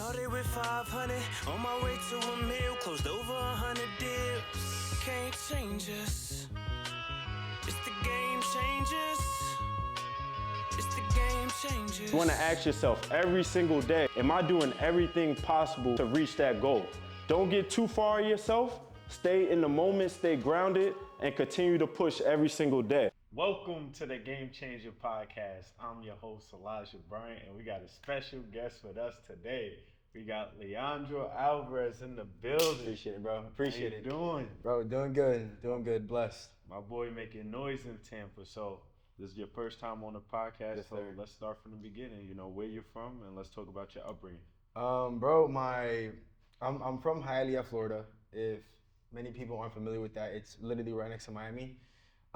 Started with 500, on my way to a meal, closed over 100 deals. Can't change us. It's the game changers. It's the game changers. You want to ask yourself every single day, am I doing everything possible to reach that goal? Don't get too far of yourself. Stay in the moment, stay grounded, and continue to push every single day. Welcome to the Game Changer Podcast. I'm your host, Elijah Bryant, and we got a special guest with us today. We got Leandro Alvarez in the building. Appreciate it, bro. Appreciate it. How you doing? Bro, doing good, blessed. My boy making noise in Tampa, so this is your first time on the podcast, Yes, so sir. let's start from the beginning. You know, where you're from, and let's talk about your upbringing. Bro, I'm from Hialeah, Florida. If many people aren't familiar with that, it's literally right next to Miami.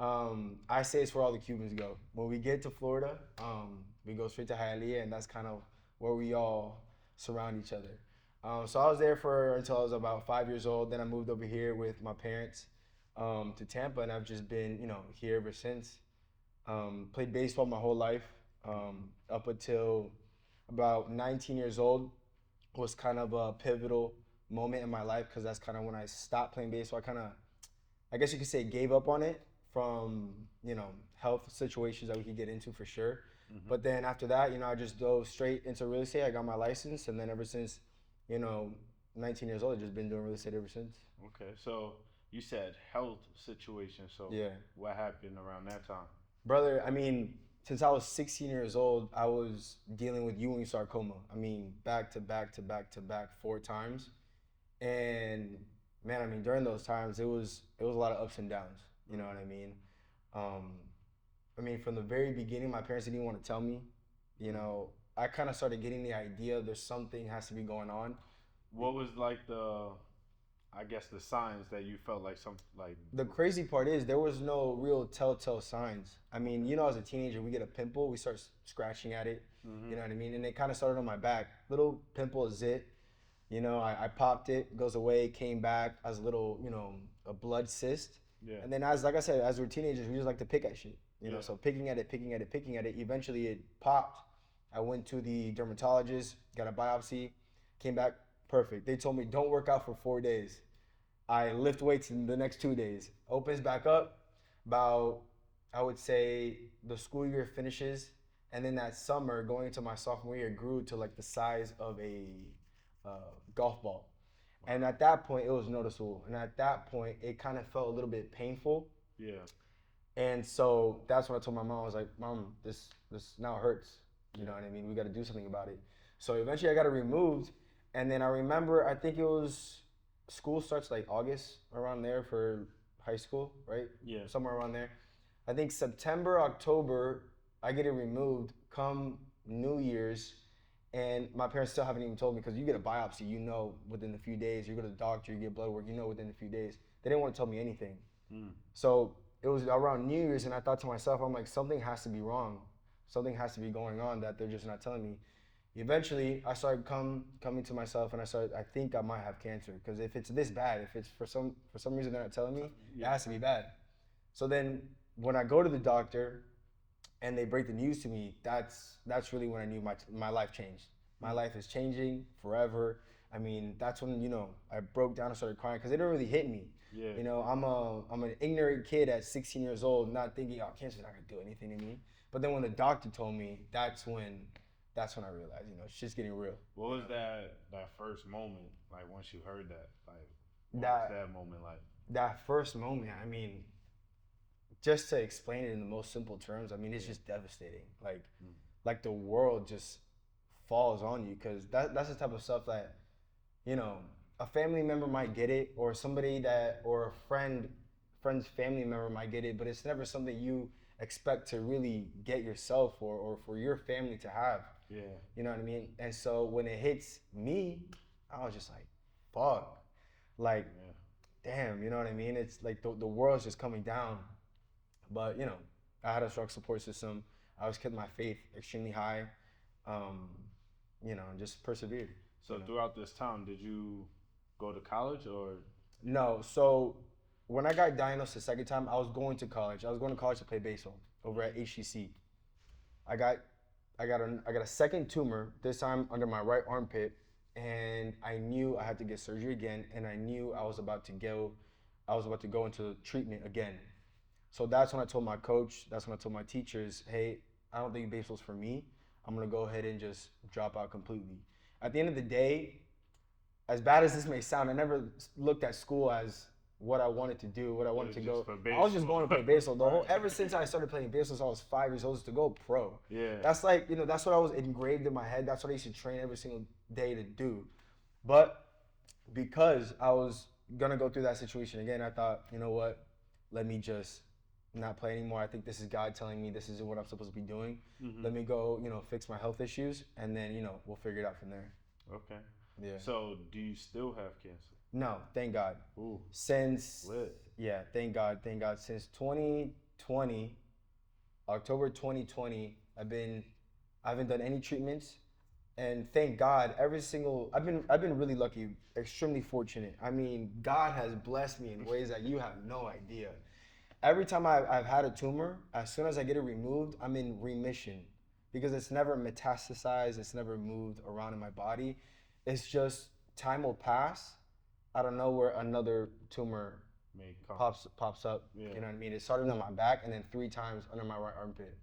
I say it's where all the Cubans go. When we get to Florida, we go straight to Hialeah, and that's kind of where we all surround each other. So I was there until I was about 5 years old. Then I moved over here with my parents to Tampa, and I've just been, here ever since. Played baseball my whole life up until about 19 years old was kind of a pivotal moment in my life because that's kind of when I stopped playing baseball. I guess you could say gave up on it from, health situations that we could get into for sure. Mm-hmm. But then after that, I just dove straight into real estate. I got my license, and then ever since, 19 years old, I've just been doing real estate ever since. Okay, so you said health situation. So yeah, what happened around that time? Brother, since I was 16 years old, I was dealing with Ewing sarcoma. Back to back 4 times. And man, during those times, it was a lot of ups and downs. You know what I mean? From the very beginning, my parents didn't even want to tell me. I kind of started getting the idea there's something has to be going on. What was like the signs that you felt like The crazy part is there was no real telltale signs. As a teenager, we get a pimple, we start scratching at it. Mm-hmm. You know what I mean? And it kind of started on my back. Little pimple, a zit. I popped it, goes away, came back as a little, a blood cyst. Yeah. And then like I said, as we're teenagers, we just like to pick at shit. So picking at it. Eventually it popped. I went to the dermatologist, got a biopsy, came back perfect. They told me don't work out for 4 days. I lift weights in the next 2 days. Opens back up about, I would say, the school year finishes. And then that summer, going into my sophomore year, grew to like the size of a golf ball. Wow. And at that point, it was noticeable. And at that point, it kind of felt a little bit painful. Yeah. And so that's when I told my mom, I was like, Mom, this now hurts. You know what I mean? We got to do something about it. So eventually I got it removed. And then I remember, I think it was, school starts like August, around there for high school, right? Yeah. Somewhere around there. I think September, October, I get it removed. Come New Year's, and my parents still haven't even told me, because you get a biopsy, within a few days. You go to the doctor, you get blood work, within a few days. They didn't want to tell me anything. So it was around New Year's, and I thought to myself, I'm like, something has to be wrong. Something has to be going on that they're just not telling me. Eventually, I started coming to myself, and I think I might have cancer, because if it's this bad, if it's for some reason they're not telling me, it has to be bad. So then when I go to the doctor and they break the news to me, that's really when I knew my life changed. My life is changing forever. That's when, I broke down and started crying, because it didn't really hit me. Yeah. I'm an ignorant kid at 16 years old, not thinking, cancer's not gonna do anything to me. But then when the doctor told me, that's when I realized, it's just getting real. What was that first moment, like, once you heard that? Like, what was that moment like? That first moment, just to explain it in the most simple terms, it's just devastating. Like the world just falls on you, because that's the type of stuff that, a family member might get it, or somebody or a friend's family member might get it, but it's never something you expect to really get yourself or for your family to have. Yeah. You know what I mean? And so when it hits me, I was just like, fuck. Damn, you know what I mean? It's like the world's just coming down. But, I had a strong support system. I always kept my faith extremely high, and just persevered. So throughout this time, did you go to college or? No, so when I got diagnosed the second time, I was going to college. I was going to college to play baseball over at HCC. I got a second tumor, this time under my right armpit, and I knew I had to get surgery again, and I knew I was about to go into treatment again. So that's when I told my coach, that's when I told my teachers, hey, I don't think baseball's for me. I'm gonna go ahead and just drop out completely. At the end of the day, as bad as this may sound, I never looked at school as what I wanted to do, what I wanted to go. I was just going to play baseball. Ever since I started playing baseball since I was 5 years old, was to go pro. Yeah. That's like, that's what I was engraved in my head. That's what I used to train every single day to do. But because I was gonna go through that situation again, I thought, you know what? Let me just not play anymore. I think this is God telling me this is what I'm supposed to be doing. Let me go, fix my health issues, and then, we'll figure it out from there. Okay. Yeah. So, do you still have cancer? No, thank God. Ooh. Since Lit. yeah, thank God. Since 2020, October 2020, I haven't done any treatments, and thank God, I've been really lucky, extremely fortunate. I mean, God has blessed me in ways that you have no idea. Every time I've had a tumor, as soon as I get it removed, I'm in remission because it's never metastasized, it's never moved around in my body. It's just time will pass. I don't know where another tumor pops up. Yeah. You know what I mean? It started on my back and then 3 times under my right armpit.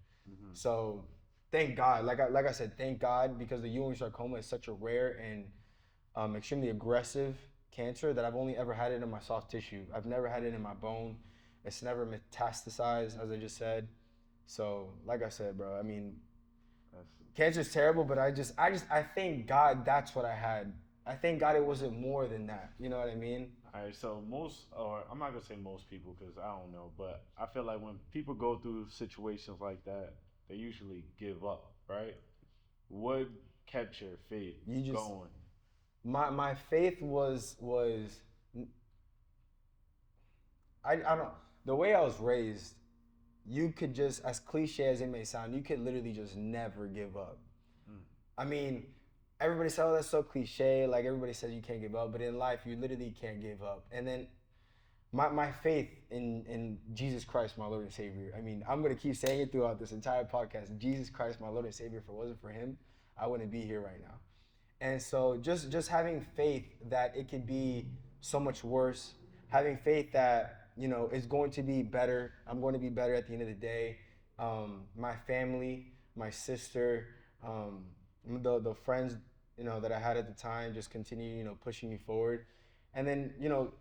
So thank God. Like I said, thank God, because the Ewing sarcoma is such a rare and extremely aggressive cancer that I've only ever had it in my soft tissue. I've never had it in my bone. It's never metastasized, as I just said. So like I said, bro, I mean, cancer's terrible, but I thank God that's what I had. I thank God it wasn't more than that. You know what I mean? All right, so I'm not gonna say most people because I don't know, but I feel like when people go through situations like that, they usually give up, right? What kept your faith going? My faith was I don't, the way I was raised, you could just, as cliche as it may sound, you could literally just never give up. I mean, everybody says, oh, that's so cliche. Like, everybody says you can't give up, but in life, you literally can't give up. And then my faith in Jesus Christ, my Lord and Savior. I mean, I'm going to keep saying it throughout this entire podcast. Jesus Christ, my Lord and Savior. If it wasn't for him, I wouldn't be here right now. And so just having faith that it could be so much worse, having faith that, it's going to be better. I'm going to be better at the end of the day. My family, my sister, the friends, that I had at the time just continue, pushing me forward. And then,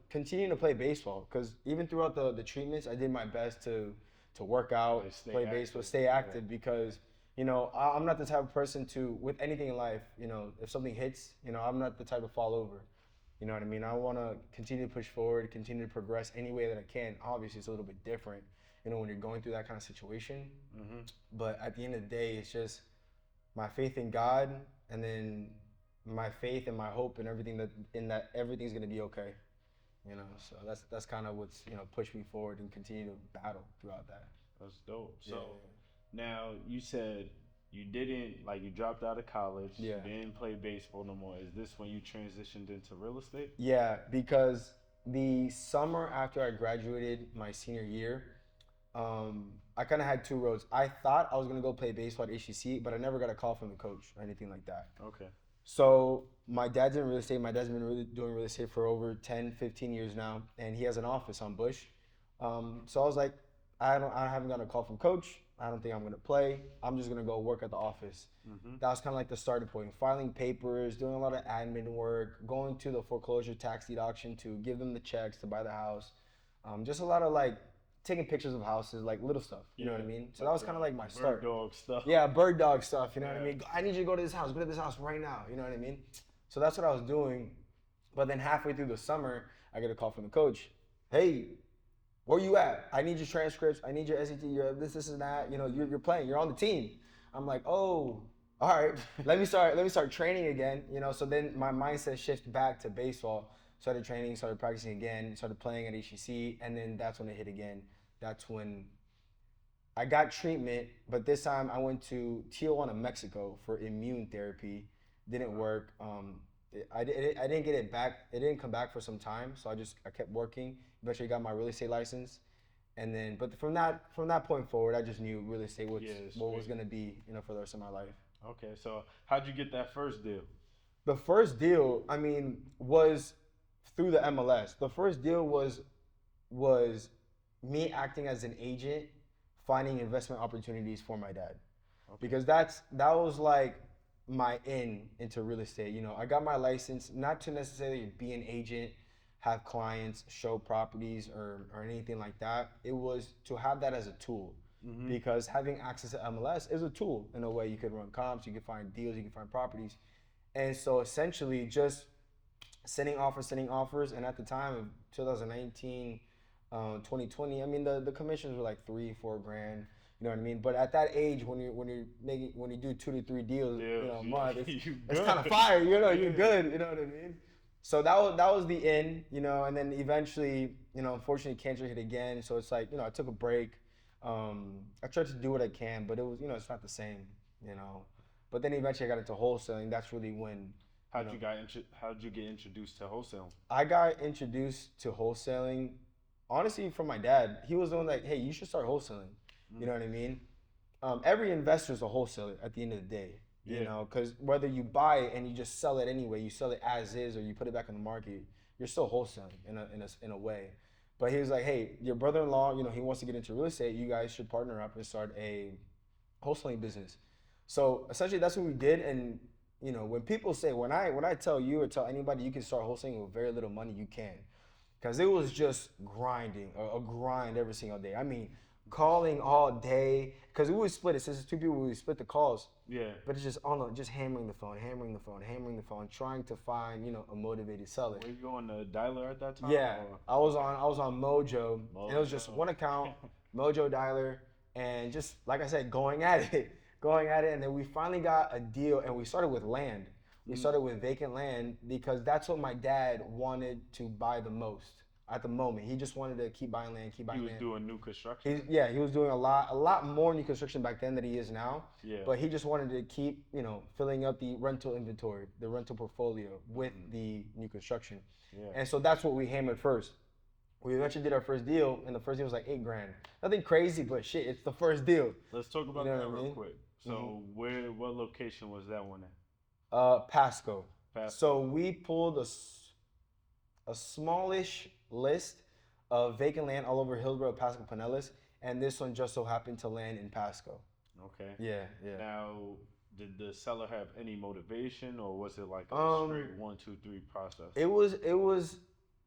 continuing to play baseball, because even throughout the treatments, I did my best to work out, play baseball, stay active, because, I'm not the type of person to, with anything in life, if something hits, I'm not the type to fall over. You know what I mean? I want to continue to push forward, continue to progress any way that I can. Obviously, it's a little bit different, when you're going through that kind of situation. But at the end of the day, it's just my faith in God, and then my faith and my hope and everything that everything's gonna be okay. So that's kind of what's pushed me forward and continue to battle throughout that. That's dope. So now you said you didn't, you dropped out of college. Yeah. You didn't play baseball no more. Is this when you transitioned into real estate? Yeah, because the summer after I graduated my senior year, I kind of had 2 roads. I thought I was gonna go play baseball at HCC, but I never got a call from the coach or anything like that. Okay. So my dad's in real estate. My dad's been doing real estate for over 10, 15 years now, and he has an office on Bush. So I was like, I haven't gotten a call from coach. I don't think I'm gonna play. I'm just gonna go work at the office. That was kind of like the starting point. Filing papers, doing a lot of admin work, going to the foreclosure tax deed auction to give them the checks to buy the house. Just a lot of taking pictures of houses, little stuff. You know what I mean? So that was kind of like my start. Bird dog stuff. Yeah, bird dog stuff. You know what I mean? I need you to go to this house. Go to this house right now. You know what I mean? So that's what I was doing. But then halfway through the summer, I get a call from the coach. Hey, where you at? I need your transcripts. I need your SAT. Your this and that. You're playing. You're on the team. I'm like, oh, all right. Let me start training again. So then my mindset shifted back to baseball. Started training. Started practicing again. Started playing at HEC, and then that's when it hit again. That's when I got treatment, but this time I went to Tijuana, Mexico for immune therapy. Didn't work. I didn't get it back. It didn't come back for some time, so I kept working. Eventually got my real estate license, and then but from that point forward, I just knew real estate was what was gonna be for the rest of my life. Okay, so how'd you get that first deal? The first deal, I mean, was through the MLS. The first deal was me acting as an agent, finding investment opportunities for my dad, because that was like my into real estate. You know, I got my license not to necessarily be an agent, have clients, show properties, or anything like that. It was to have that as a tool. Because having access to MLS is a tool in a way. You could run comps, you can find deals, you can find properties. And so essentially just sending offers. And at the time of 2019, 2020, I mean, the commissions were like 3-4 grand. You know what I mean? But at that age, when you do 2 to 3 deals, a month, it's kind of fire. You know, you're good. You know what I mean? So that was the end. You know, and then eventually, unfortunately, cancer hit again. So it's like, I took a break. I tried to do what I can, but it was, it's not the same. You know. But then eventually I got into wholesaling. That's really when. How'd you get introduced to wholesaling? I got introduced to wholesaling, honestly, from my dad. He was the one like, hey, you should start wholesaling. You know what I mean? Every investor is a wholesaler at the end of the day. You know, because whether you buy it and you just sell it anyway, you sell it as is, or you put it back in the market, you're still wholesaling in a way. But he was like, hey, your brother-in-law, he wants to get into real estate. You guys should partner up and start a wholesaling business. So essentially, that's what we did. And when people say, when I tell you or tell anybody you can start wholesaling with very little money, you can. Because it was just grinding, a grind every single day. I mean, calling all day. Because we would split it. Since it's 2 people, we would split the calls. Yeah. But it's just just hammering the phone, trying to find, a motivated seller. Were you on the dialer at that time? Yeah. Or? I was on Mojo. And it was just one account, Mojo dialer, and just, like I said, going at it. And then we finally got a deal, and we started with land. We started with vacant land because that's what my dad wanted to buy the most at the moment. He just wanted to keep buying land. He was doing new construction? He was doing a lot more new construction back then than he is now. Yeah. But he just wanted to keep, filling up the rental inventory, the rental portfolio with the new construction. Yeah. And so that's what we hammered first. We eventually did our first deal, and the first deal was like 8 grand. Nothing crazy, but shit, it's the first deal. Let's talk about that real quick. So what location was that one at? Pasco. So we pulled a smallish list of vacant land all over Hillsborough, Pasco, Pinellas, and this one just so happened to land in Pasco. Okay. Yeah. Now, did the seller have any motivation, or was it like a straight 1, 2, 3 process? It was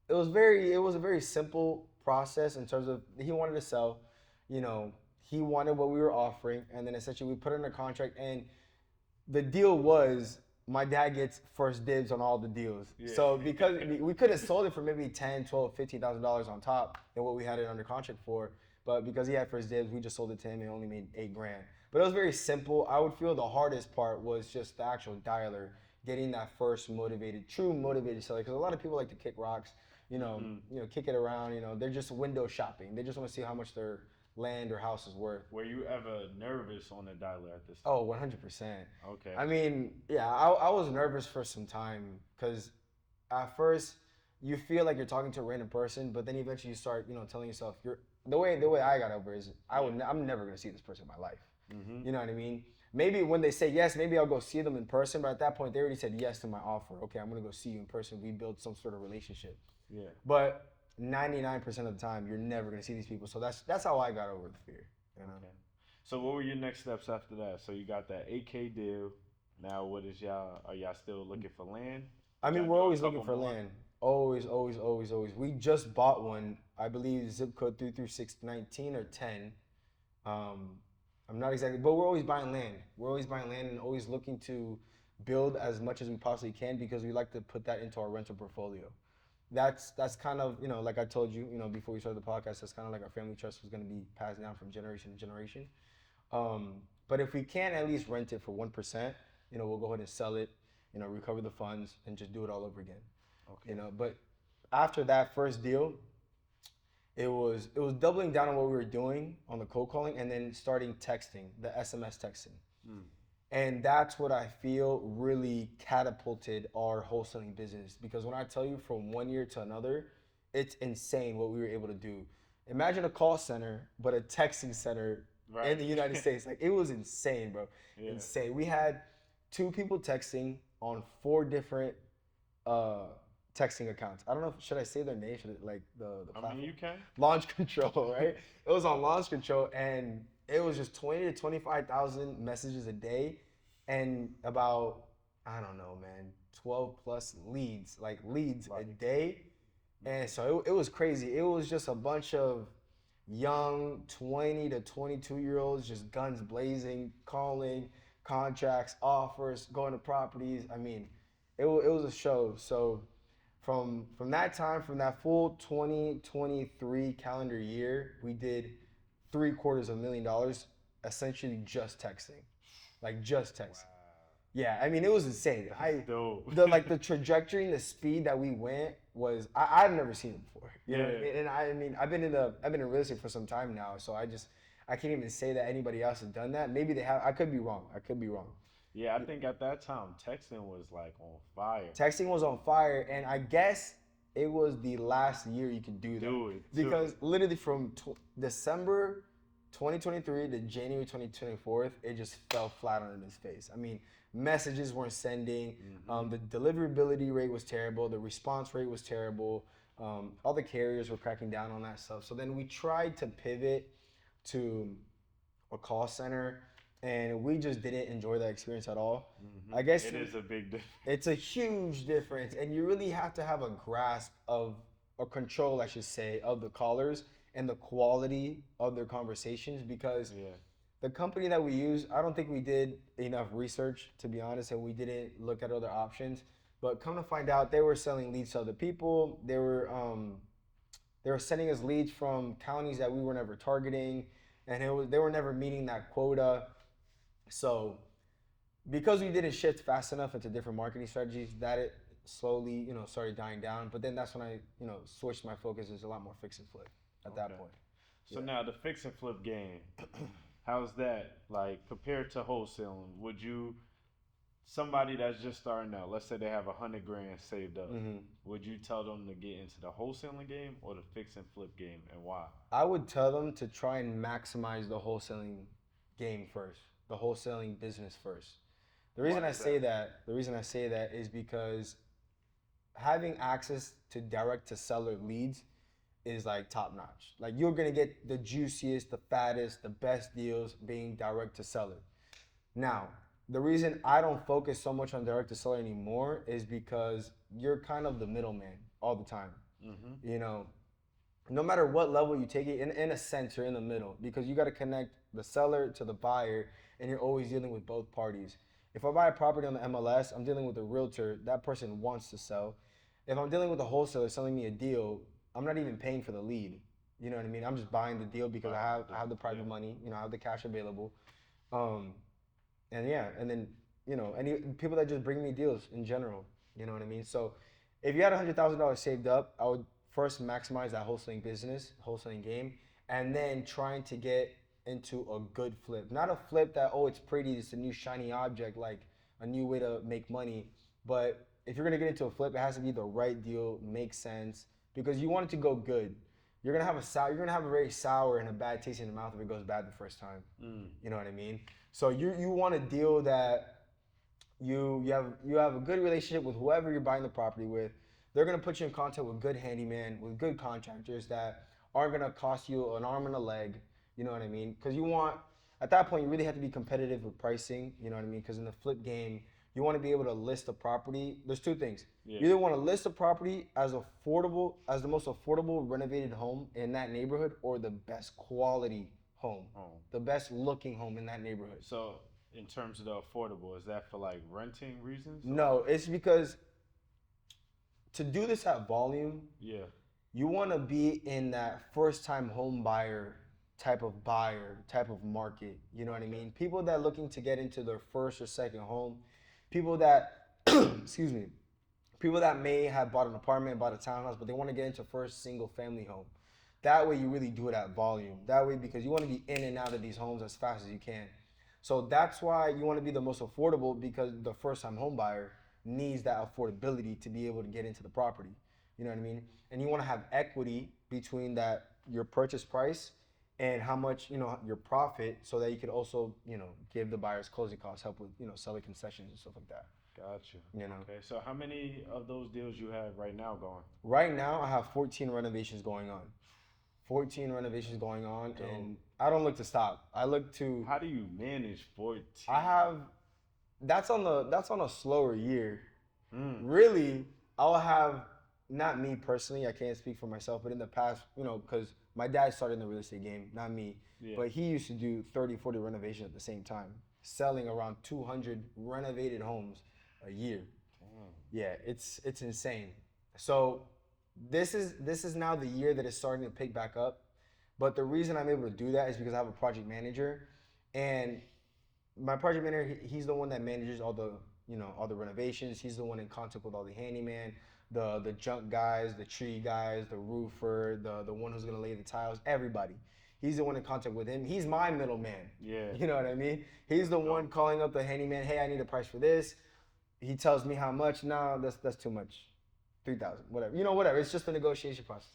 a very simple process in terms of he wanted to sell, he wanted what we were offering, and then essentially we put it in a contract, and the deal was my dad gets first dibs on all the deals. Yeah. So because we could have sold it for maybe $10,000, $12,000, $15,000 on top than what we had it under contract for, but because he had first dibs, we just sold it to him and only made 8 grand. But it was very simple. I would feel the hardest part was just the actual dialer, getting that first true motivated seller. Because a lot of people like to kick rocks, kick it around. They're just window shopping. They just want to see how much their land or house is worth. Were you ever nervous on the dialer at this time? Oh, 100%. Okay. I mean, yeah, I was nervous for some time because at first you feel like you're talking to a random person, but then eventually you start, telling yourself the way I got over is I'm never gonna see this person in my life. You know what I mean? Maybe when they say yes, maybe I'll go see them in person, but at that point they already said yes to my offer. Okay, I'm gonna go see you in person. We build some sort of relationship. Yeah. But 99% of the time, you're never gonna see these people. So that's how I got over the fear. Okay. So what were your next steps after that? So you got that 8K deal. Now are y'all still looking for land? I mean, we're always looking for land. Always. We just bought one, I believe zip code 33619 or 10. I'm not exactly, but we're always buying land. We're always buying land and always looking to build as much as we possibly can because we like to put that into our rental portfolio. That's kind of, like I told you, before we started the podcast, that's kind of like our family trust was going to be passed down from generation to generation. But if we can at least rent it for 1%, we'll go ahead and sell it, recover the funds and just do it all over again. Okay. But after that first deal, it was doubling down on what we were doing on the cold calling and then starting texting, the SMS texting. And that's what I feel really catapulted our wholesaling business. Because when I tell you from one year to another, it's insane what we were able to do. Imagine a call center, but a texting center in the United States. Like, it was insane, bro. Yeah. Insane. We had 2 people texting on 4 different texting accounts. I don't know, should I say their name? Should it, like the platform? I mean, you can. Launch Control, right? It was on Launch Control, and it was just 20 to 25,000 messages a day, and about, I don't know, man, 12 plus leads a day. And so it was crazy. It was just a bunch of young 20 to 22-year-olds, just guns blazing, calling, contracts, offers, going to properties. I mean, it was a show. So from that time, from that full 2023 calendar year, we did $750,000 essentially just texting, like just texting. Yeah, I mean, it was insane. Dope. The trajectory and the speed that we went was I've never seen it before. You know what I Yeah. mean? And I mean, I've been in real estate for some time now, so I can't even say that anybody else has done that. Maybe they have. I could be wrong. Yeah, I think at that time texting was like on fire. Texting was on fire, and I guess it was the last year you could do that. Do it, Because literally from December 2023 to January 2024, it just fell flat on its face. I mean, messages weren't sending. The deliverability rate was terrible. The response rate was terrible. All the carriers were cracking down on that stuff. So then we tried to pivot to a call center, and we just didn't enjoy that experience at all. I guess It is a big difference. it's a huge difference, and you really have to have a grasp of, or control, I should say, of the callers and the quality of their conversations, because the company that we use, I don't think we did enough research, to be honest, and we didn't look at other options. But come to find out, they were selling leads to other people. They were sending us leads from counties that we were never targeting, and they were never meeting that quota. So because we didn't shift fast enough into different marketing strategies, that it slowly, started dying down. But then that's when I, switched my focus. There's a lot more fix and flip at that point. So now the fix and flip game, how's that like compared to wholesaling? Would you, somebody that's just starting out, let's say they have $100,000 saved up, would you tell them to get into the wholesaling game or the fix and flip game, and why? I would tell them to try and maximize the wholesaling game first, the wholesaling business first. The reason I say that is because having access to direct to seller leads is like top notch. Like, you're gonna get the juiciest, the fattest, the best deals being direct to seller. Now, the reason I don't focus so much on direct to seller anymore is because you're kind of the middleman all the time. No matter what level you take it, in a sense, you're in the middle, because you got to connect the seller to the buyer, and you're always dealing with both parties. If I buy a property on the MLS, I'm dealing with a realtor. That person wants to sell. If I'm dealing with a wholesaler selling me a deal, I'm not even paying for the lead. You know what I mean? I'm just buying the deal because I have the private money. I have the cash available. And then any people that just bring me deals in general. You know what I mean? So if you had $100,000 saved up, I would first maximize that wholesaling game, and then trying to get into a good flip. Not a flip that, it's pretty, it's a new shiny object, like a new way to make money. But if you're gonna get into a flip, it has to be the right deal, make sense, because you want it to go good. You're gonna have a very sour and a bad taste in your mouth if it goes bad the first time. You know what I mean? So you want a deal that you have a good relationship with whoever you're buying the property with. They're gonna put you in contact with good handyman, with good contractors that aren't gonna cost you an arm and a leg. You know what I mean? Because at that point, you really have to be competitive with pricing. You know what I mean? Because in the flip game, you want to be able to list a property. There's two things. You either want to list a property as the most affordable renovated home in that neighborhood, or the best quality home, the best looking home in that neighborhood. So in terms of the affordable, is that for like renting reasons? No, it's because to do this at volume, you want to be in that first time home buyer type of market. You know what I mean? People that are looking to get into their first or second home, people that, people that may have bought an apartment, bought a townhouse, but they want to get into first single family home. That way you really do it at volume. That way, because you want to be in and out of these homes as fast as you can. So that's why you want to be the most affordable, because the first time home buyer needs that affordability to be able to get into the property. You know what I mean? And you want to have equity between your purchase price and how much, your profit, so that you could also, give the buyers closing costs, help with, seller concessions and stuff like that. Gotcha. You know. Okay, so how many of those deals you have right now going? Right now, I have 14 renovations going on. 14 renovations going on, and I don't look to stop. I look to. How do you manage 14? I have. That's on a slower year. Mm. Really, I'll have, not me personally, I can't speak for myself, but in the past, because my dad started in the real estate game, not me, but he used to do 30, 40 renovations at the same time, selling around 200 renovated homes a year. Damn. Yeah, it's insane. So this is now the year that it's starting to pick back up. But the reason I'm able to do that is because I have a project manager, and my project manager, he's the one that manages all the renovations. He's the one in contact with all the handyman, the junk guys, the tree guys, the roofer, the one who's gonna lay the tiles, everybody. He's the one in contact with him. He's my middleman. Yeah. You know what I mean? He's the one calling up the handyman, hey, I need a price for this. He tells me how much. No, that's too much. 3,000, whatever. Whatever. It's just a negotiation process.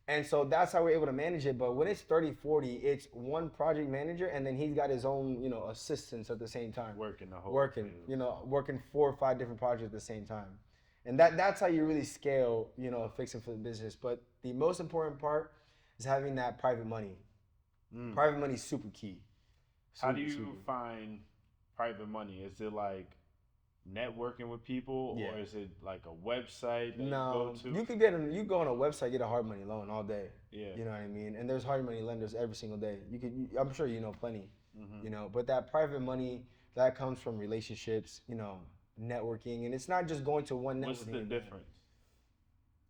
And so that's how we're able to manage it. But when it's 30, 40, it's one project manager, and then he's got his own, assistants at the same time. Working the whole Working, working 4 or 5 different projects at the same time. And that's how you really scale, fixing for the business. But the most important part is having that private money. Private money is super key. How do you find private money? Is it like networking with people, or is it like a website that you go to? You go on a website, get a hard money loan all day. Yeah. You know what I mean? And there's hard money lenders every single day. I'm sure you know plenty. But that private money, that comes from relationships, networking, and it's not just going to one networking. What's the difference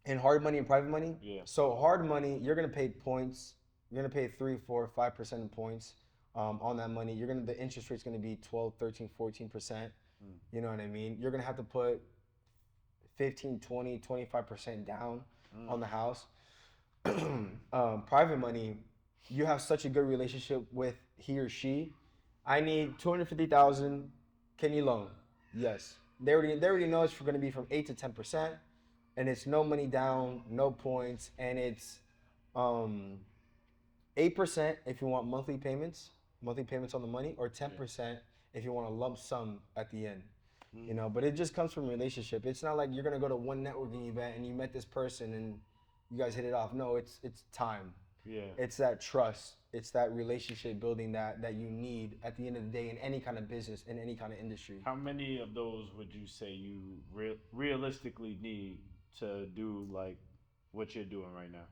in hard money and private money? Yeah. So hard money, you're gonna pay points. You're gonna pay 3, 4, 5% in points on that money. The interest rate's gonna be 12, 13, 14%. You know what I mean? You're gonna have to put 15, 20, 25% down on the house. Private money, you have such a good relationship with he or she. I need 250,000. Can you loan? Yes. They already know it's gonna be from 8 to 10%, and it's no money down, no points, and it's 8% if you want monthly payments on the money, or 10% if you want a lump sum at the end. But it just comes from relationship. It's not like you're gonna go to one networking event and you met this person and you guys hit it off. No, it's time. Yeah. It's that trust. It's that relationship building that you need at the end of the day in any kind of business, in any kind of industry. How many of those would you say you realistically need to do like what you're doing right now?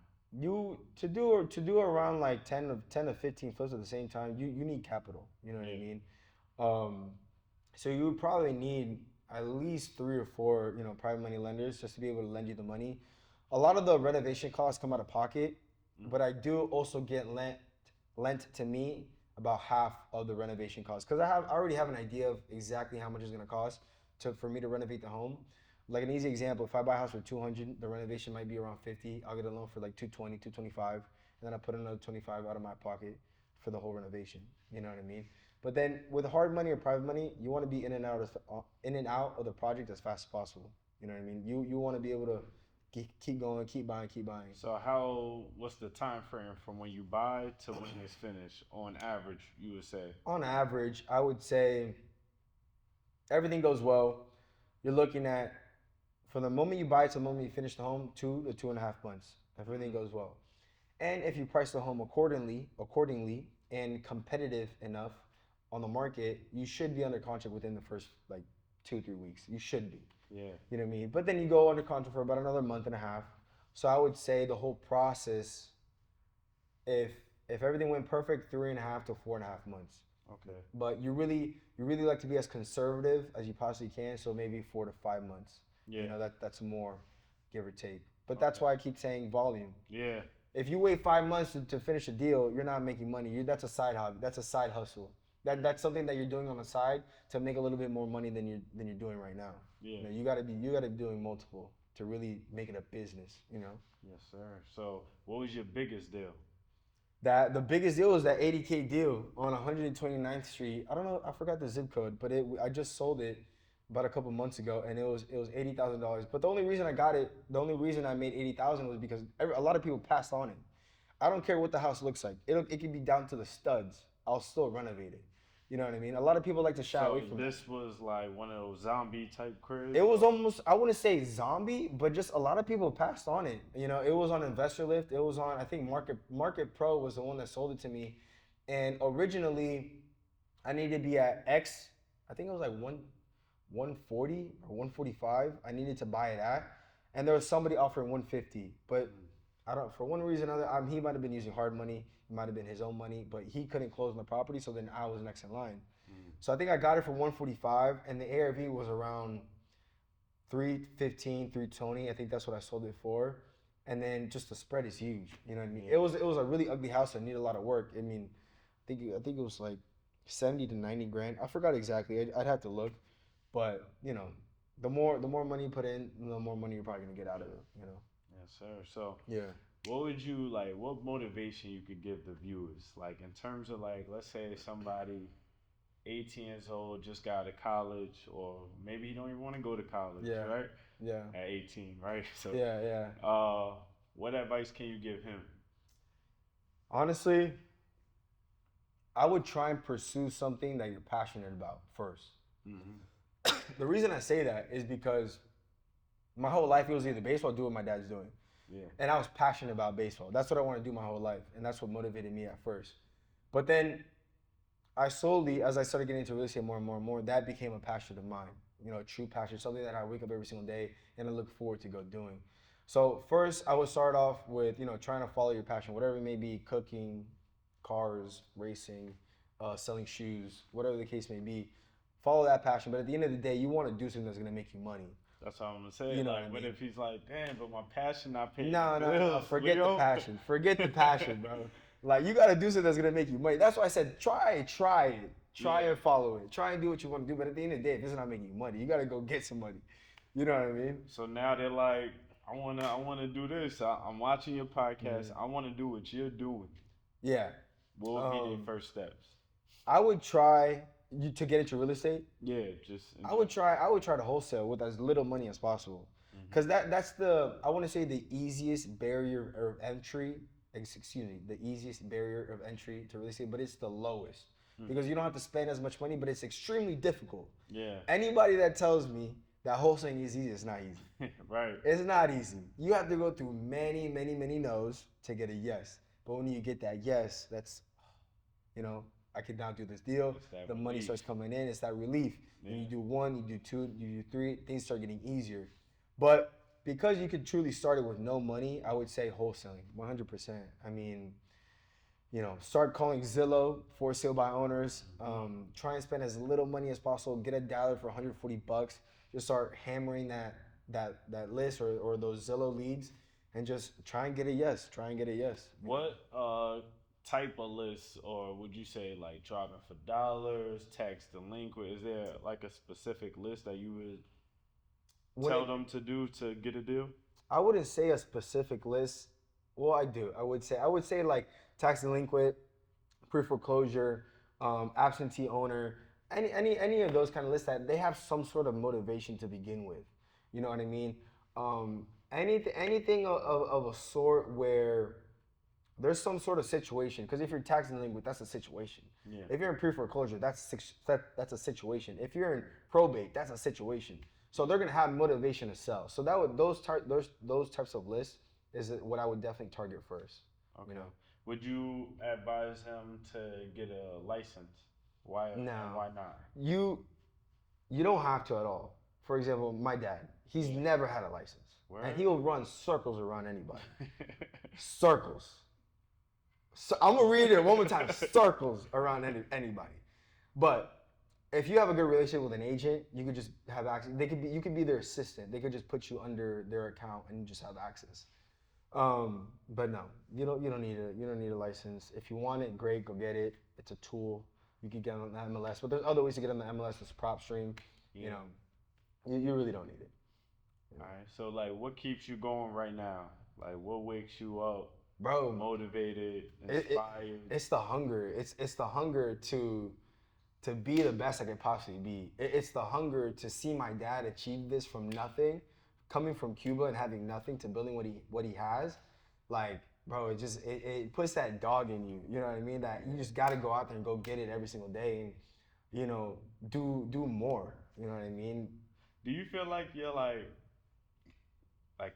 To do around like 10 to 15 flips at the same time, you need capital. You know what I mean? So you would probably need at least 3 or 4, private money lenders just to be able to lend you the money. A lot of the renovation costs come out of pocket, but I do also get lent to me about half of the renovation costs, because I already have an idea of exactly how much it's gonna cost for me to renovate the home. Like an easy example, if I buy a house for 200, the renovation might be around 50. I'll get a loan for like 220, 225, and then I put another 25 out of my pocket for the whole renovation. You know what I mean? But then with hard money or private money, you want to be in and out of the project as fast as possible. You know what I mean? You want to be able to keep going, keep buying. So what's the time frame from when you buy to when it's finished on average, you would say? On average, I would say everything goes well. You're looking at, from the moment you buy to the moment you finish the home, 2 to 2.5 months, if everything goes well. And if you price the home accordingly, and competitive enough on the market, you should be under contract within the first like 2-3 weeks. You should be. Yeah. You know what I mean? But then you go under contract for about another month and a half. So I would say the whole process, if everything went perfect, 3.5 to 4.5 months. Okay. But you really like to be as conservative as you possibly can, so maybe 4 to 5 months. Yeah. That's more, give or take. But that's why I keep saying volume. Yeah. If you wait 5 months to finish a deal, you're not making money. That's a side hobby. That's a side hustle. That's something that you're doing on the side to make a little bit more money than you're doing right now. Yeah. You gotta be doing multiple to really make it a business. Yes, sir. So what was your biggest deal? The biggest deal was that 80K deal on 129th Street. I don't know, I forgot the zip code, but I just sold it about a couple months ago, and it was $80,000. But the only reason I got it, the only reason I made $80,000 was because a lot of people passed on it. I don't care what the house looks like. It could be down to the studs. I'll still renovate it. You know what I mean? A lot of people like to shy So away from it. this was like one of those zombie type cribs? It was almost, I wouldn't say zombie, but just a lot of people passed on it. You know, it was on Investor Lift. It was on, I think Market Pro was the one that sold it to me. And originally, I needed to be at X. I think it was like 140 or 145. I needed to buy it at, and there was somebody offering 150. But I don't, for one reason or another, he might have been using hard money. It might have been his own money, but he couldn't close on the property. So then I was next in line. So I think I got it for 145, and the ARV was around 315, 320. I think that's what I sold it for. And then just the spread is huge. You know what I mean? It was a really ugly house that needed a lot of work. I mean, I think it was like 70 to 90 grand. I forgot exactly. I'd have to look. But, you know, the more money you put in, the more money you're probably gonna get out of it, you know? Yes, sir. So Yeah. what would you like, what motivation you could give the viewers? Like in terms of like, let's say somebody 18 years old, just got out of college, or maybe he don't even want to go to college, Yeah. right? Yeah. At 18, right? So Yeah. what advice can you give him? Honestly, I would try and pursue something that you're passionate about first. The reason I say that is because my whole life it was either baseball or do what my dad's doing. Yeah. And I was passionate about baseball. That's what I wanted to do my whole life. And that's what motivated me at first. But then I slowly, as I started getting into real estate more and more, that became a passion of mine. You know, a true passion, something that I wake up every single day and I look forward to go doing. So first I would start off with, you know, trying to follow your passion, whatever it may be, cooking, cars, racing, selling shoes, whatever the case may be. Follow that passion. But at the end of the day, you want to do something that's going to make you money. That's what I'm gonna say. You know like, what I what mean? if he's like, damn, but my passion not paying No. the bills. Forget the Leo." passion. Forget the passion, bro. Like, you got to do something that's going to make you money. That's why I said, try it. Try and follow it. Try and do what you want to do. But at the end of the day, if it's not making you money, you got to go get some money. You know what I mean? So now they're like, I wanna do this. I'm watching your podcast. I wanna do what you're doing. Yeah. What would be the first steps? I would try to get into real estate. Yeah, just I would try to wholesale with as little money as possible, because that's the, I want to say, the easiest barrier of entry. Excuse me, the easiest barrier of entry to real estate, but it's the lowest because you don't have to spend as much money, but it's extremely difficult. Yeah. Anybody that tells me that wholesaling is easy, it's not easy. Right. It's not easy. You have to go through many no's to get a yes. But when you get that yes, that's, you know, I can now do this deal. The money starts coming in. It's that relief. And you do one, you do two, you do three, things start getting easier. But because you could truly start it with no money, I would say wholesaling, 100%. I mean, you know, start calling Zillow for sale by owners. Try and spend as little money as possible. Get a dialer for $140. Just start hammering that list or those Zillow leads, and just try and get a yes. What type of lists, or would you say like driving for dollars, tax delinquent? Is there like a specific list that you would tell them to do to get a deal? I wouldn't say a specific list. Well, I do. I would say like tax delinquent, pre-foreclosure, absentee owner, any of those kind of lists that they have some sort of motivation to begin with. You know what I mean? Anything of a sort where there's some sort of situation. Because if you're tax delinquent, that's a situation. Yeah. If you're in pre-foreclosure, that's a situation. If you're in probate, that's a situation. So they're gonna have motivation to sell. So those types of lists is what I would definitely target first. Okay. You know? Would you advise him to get a license? Why? No. And why not? You don't have to at all. For example, my dad, he's never had a license. Word? And he'll run circles around anybody. Circles. So I'm gonna read it one more time. Circles around anybody. But if you have a good relationship with an agent, you could just have access. You could be their assistant. They could just put you under their account and you just have access. But no, you don't need a license. If you want it, great, go get it. It's a tool. You can get on the MLS, but there's other ways to get on the MLS. There's Propstream. Yeah. You know, you really don't need it. All right. So like, what keeps you going right now? Like, what wakes you up? Bro, Motivated, inspired. It's the hunger. It's the hunger to be the best I could possibly be. It's the hunger to see my dad achieve this from nothing, coming from Cuba and having nothing to building what he has. Like, bro, it puts that dog in you. You know what I mean? That you just got to go out there and go get it every single day. do more. You know what I mean? Do you feel like you're like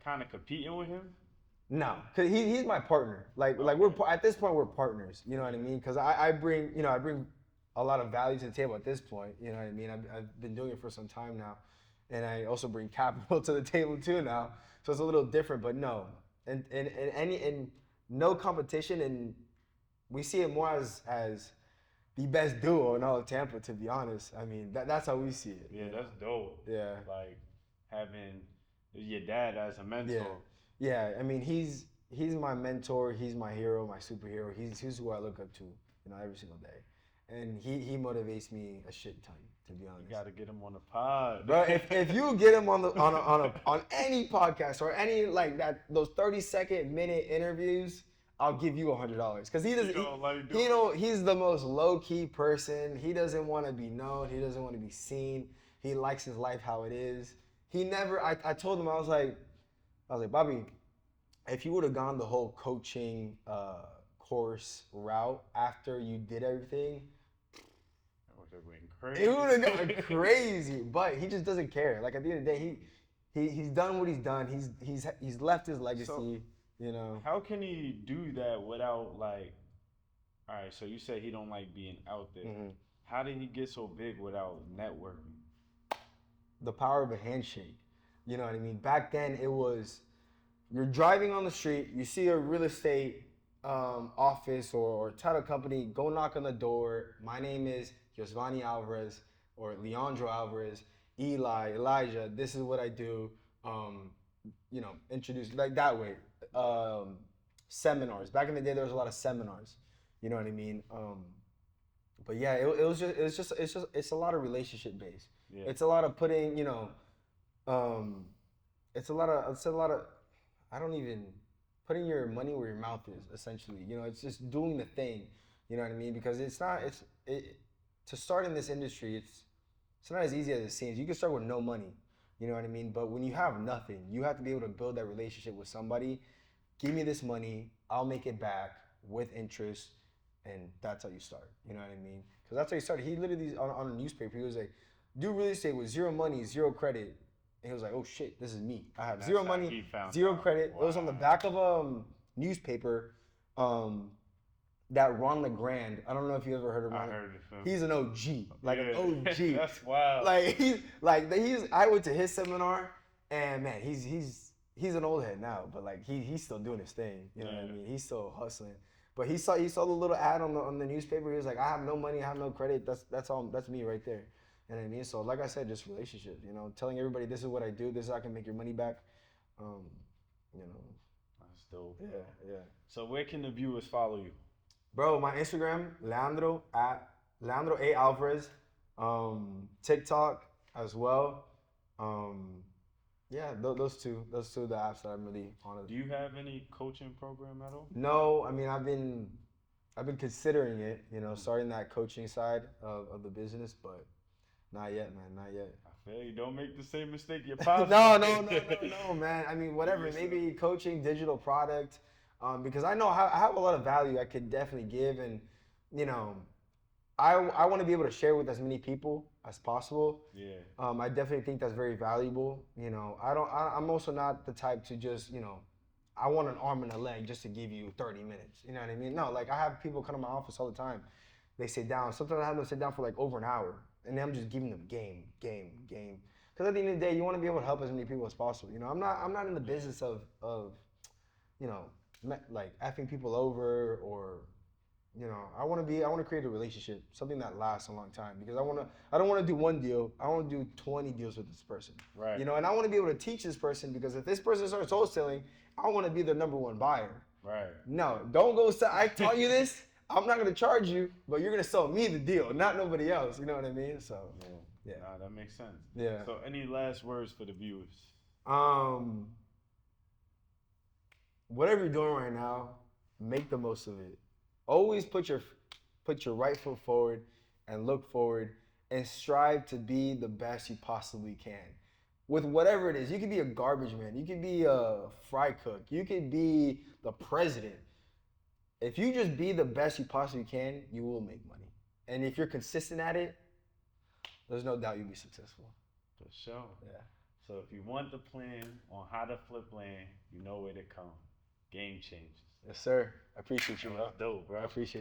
kind of competing with him? No, cause he's my partner. Like we're at this point we're partners. You know what I mean? Cause I bring I bring a lot of value to the table at this point. You know what I mean? I've been doing it for some time now, and I also bring capital to the table too now. So it's a little different, but no, and no competition, and we see it more as the best duo in all of Tampa. To be honest, I mean that's how we see it. Yeah, that's dope. Yeah. Like having your dad as a mentor. Yeah. I mean he's my mentor. He's my hero, my superhero. He's who I look up to, every single day, and he motivates me a shit ton. To be honest, You gotta get him on the pod, bro. If you get him on any podcast or any like that those 30-minute interviews, I'll give you $100 because he doesn't. He's the most low key person. He doesn't want to be known. He doesn't want to be seen. He likes his life how it is. He never. I told him I was like, Bobby, if you would have gone the whole coaching course route after you did everything, crazy. it would have gone crazy. But he just doesn't care. Like at the end of the day, he's done what he's done. He's left his legacy. So, how can he do that without like? All right, so you say he don't like being out there. Mm-hmm. How did he get so big without networking? The power of a handshake. You know what I mean? Back then, it was you're driving on the street, you see a real estate office or title company, go knock on the door. My name is Yosvani Alvarez or Leandro Alvarez, Elijah. This is what I do. Introduce like that way. Seminars. Back in the day, there was a lot of seminars. You know what I mean? But yeah, it's a lot of relationship based. Yeah. It's a lot of putting, it's a lot of, putting your money where your mouth is, essentially. It's just doing the thing, you know what I mean? Because to start in this industry, it's not as easy as it seems. You can start with no money, you know what I mean? But when you have nothing, you have to be able to build that relationship with somebody. Give me this money, I'll make it back with interest, and that's how you start, you know what I mean? Because that's how he started. He literally, on a newspaper, he was like, do real estate with zero money, zero credit. And he was like, oh shit, this is me. I have zero money, zero credit. Wow. It was on the back of a newspaper that Ron LeGrand, I don't know if you ever heard of him. I heard of him. He's an OG, an OG. That's wild. I went to his seminar, and man, he's an old head now, but like he's still doing his thing. You know what I mean? He's still hustling. But he saw the little ad on the newspaper. He was like, I have no money, I have no credit. That's me right there. You know what I mean? So like I said, just relationships, telling everybody this is what I do, this is how I can make your money back. That's dope. Yeah. So where can the viewers follow you? Bro, my Instagram, Leandro A. Alvarez. TikTok as well. Those two are the apps that I'm really on. Do you have any coaching program at all? No, I mean I've been considering it, starting that coaching side of the business, but not yet, man, not yet. I feel you. Don't make the same mistake your pops. No, man. I mean, whatever. Maybe coaching, digital product, because I know I have a lot of value I could definitely give, and I want to be able to share with as many people as possible. Yeah. I definitely think that's very valuable. I'm also not the type to just I want an arm and a leg just to give you 30 minutes. You know what I mean? No, like I have people come to my office all the time. They sit down. Sometimes I have them sit down for like over an hour. And then I'm just giving them game. Because at the end of the day, you want to be able to help as many people as possible. I'm not in the business of like effing people over or, I want to create a relationship, something that lasts a long time. Because I don't want to do one deal. I want to do 20 deals with this person. Right. And I want to be able to teach this person, because if this person starts wholesaling, I want to be their number one buyer. Right. No, don't go sell. I taught you this. I'm not gonna charge you, but you're gonna sell me the deal, not nobody else. You know what I mean? So yeah. Nah, that makes sense. Yeah. So any last words for the viewers? Whatever you're doing right now, make the most of it. Always put your right foot forward and look forward and strive to be the best you possibly can. With whatever it is, you could be a garbage man, you could be a fry cook, you could be the president. If you just be the best you possibly can, you will make money. And if you're consistent at it, There's no doubt you'll be successful. For sure. Yeah. So if you want the plan on how to flip land, you know where to come. Game changers. Yes, sir. I appreciate you, bro. That's dope, bro. I appreciate